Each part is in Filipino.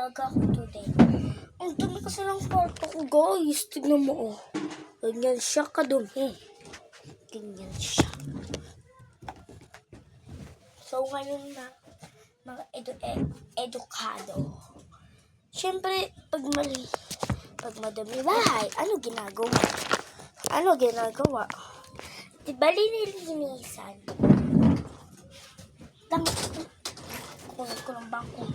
maaga ako today. Ang dumi kasi ng kwarto ko, guys. Tignan mo, oh. Ganyan siya kadumi. Ganyan siya. So, ngayon na, mga edukado. Siyempre, pag madumi bahay, ano ginagawa? Diba linilinisan? Kunin ko ng bangko.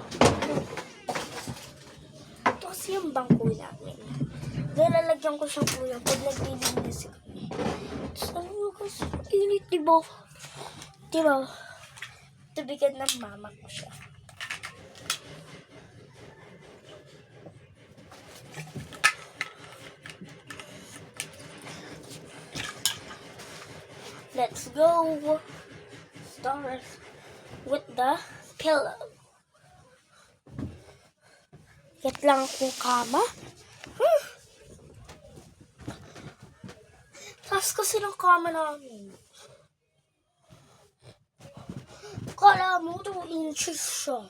Ito kasi yung bangko namin. Nilalagyan ko siyang kuya pag naglilinis kami. Tapos ano yung kasi init, diba? Diba? Tubigan ng mama ko siya. Let's go. Start with the pillow. Get lang akong kama. Taas kasi ng kama namin. Kala mo 2 inches siya.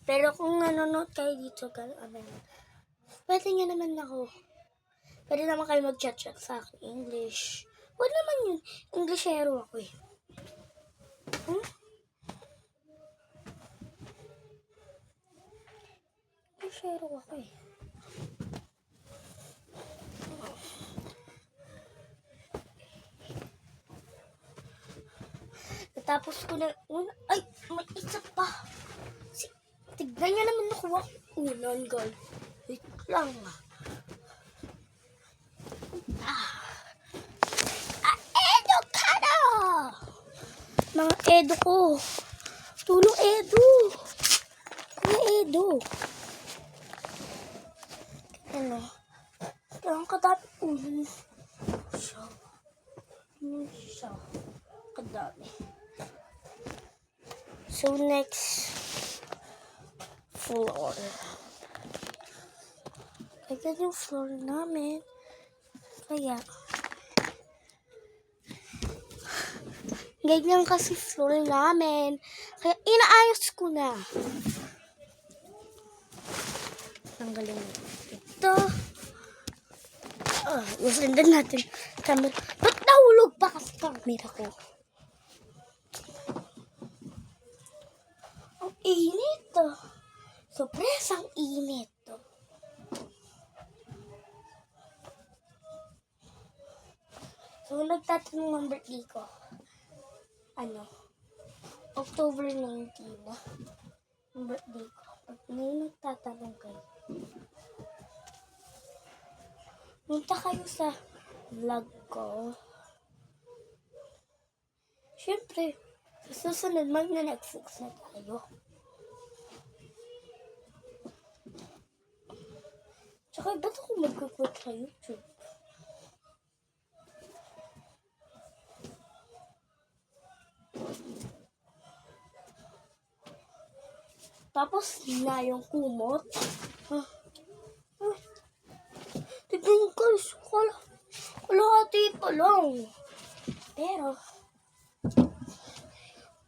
Pero kung nanonood kayo dito, pwede nyo naman ako. Pwede naman kayo mag-chat sa akin. English. Huwag naman yun. Englishero ako eh. Englishero ako eh. Tapos ko na, ay, may isa pa. Tignan niya naman nakuha. Unan, girl. Wait lang. Edukado! Mga edu ko. Tulong edu. Mga edu. Ano? Kaya kadami. Siya. Kadami. So, next floor. Kaya yung floor namin. Kaya, ganyan kasi floor namin. Kaya, inaayos ko na. Tanggalin mo. Ito. Nasundan natin. Camera. Ba't nahulog pa kasi camera ko? Ang init. Sobrang init. So, nagtatanong ang birthday ko. October 19. Ang birthday ko. Pag may nagtatanong kayo, punta kayo sa vlog ko. Siyempre, sa susunod, mag-Netflix na tayo. Tsaka, ba't ako mag-upload sa YouTube? Tapos na yung kumot. Tignan ko, kalahati pa lang. Pero,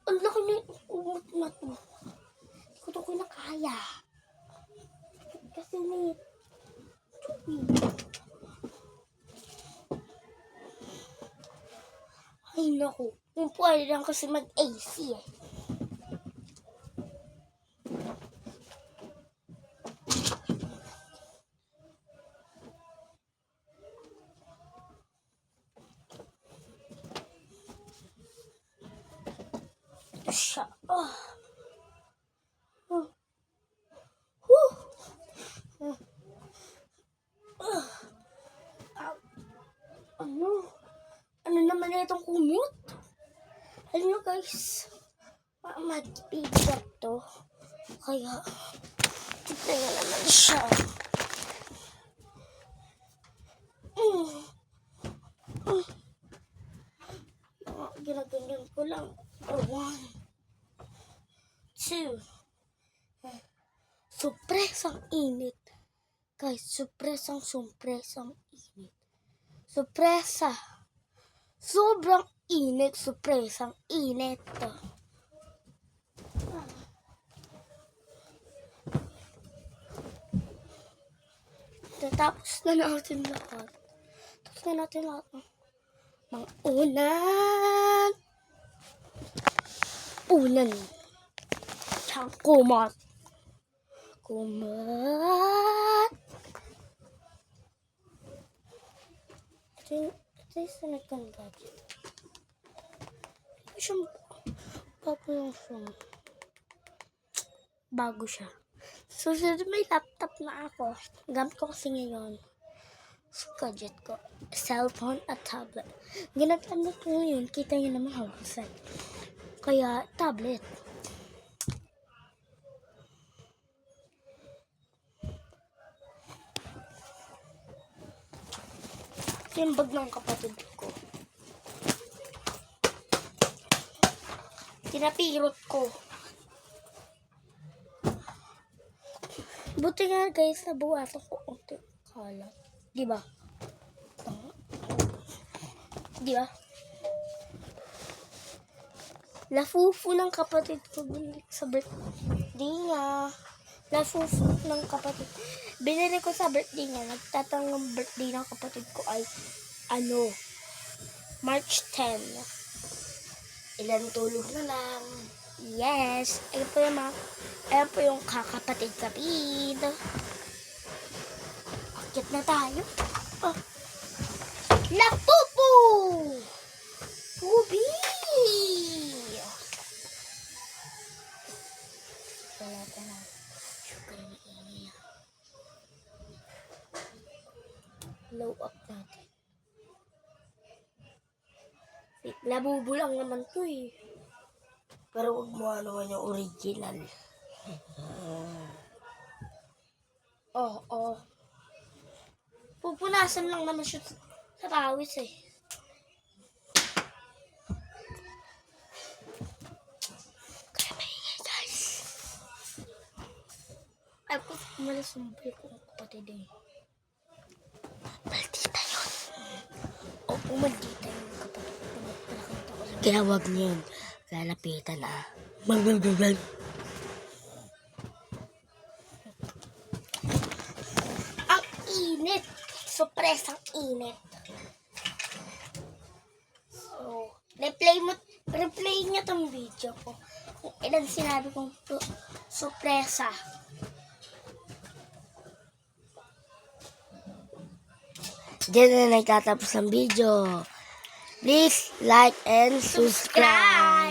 ang laki na yung kumot na to. Hindi ko ito kinakaya. Kasi may tubig. Ay naku, kung pwede lang kasi mag-AC eh. Siya. Ano naman na itong kumot? Alam nyo guys, magbigat to. Kaya, tignan nyo naman siya. Ginaganyan ko lang. 1, 2. Supresang init. Guys, supresang init. Supresa. Sobrang init, surpresang init. Tapos na natin lahat. Tapos na natin lahat. Mga unan. Unan. Tsaka kumat. Kumat. Ito yung sunod kong gadget. Ito siyang bago siya. So, may laptop na ako. Gamit ko kasi ngayon. So, gadget ko. Cellphone at tablet. Ginagamit ko ngayon. Kita nyo naman hawak. Kaya, tablet. Ito yung bag ng kapatid ko. Tinapirot ko. Buti nga guys, nabuhatan ko unti kalat. Diba? Diba? Lafufu ng kapatid ko sa birthday niya. Lafufu ng kapatid. Binili ko sa birthday niya. Nagtatangang birthday ng kapatid ko ay March 10. Ilan tulog na lang. Yes. Ayan po yung kakapatid-kapid. Akit na tayo. Oh. Lapupo! Pubi! Wala ka na. Sugar na iya. Low up natin. Labubo lang naman to eh. Pero huwag mo naman yung original. Oo. Pupunasan lang naman siya sa pawis eh. Kaya maingay guys. Ay, malasumbi ko ang kapatid eh. Maldita yun. Oo, maldita yun kapatid. Kaya huwag niyo yun. Lalapitan ah. Ang init. Surpresang init. So, replay niya tong video ko. Kung ilan sinabi kong surpresa. Diyan na nagtatapos ang video. Please like and subscribe.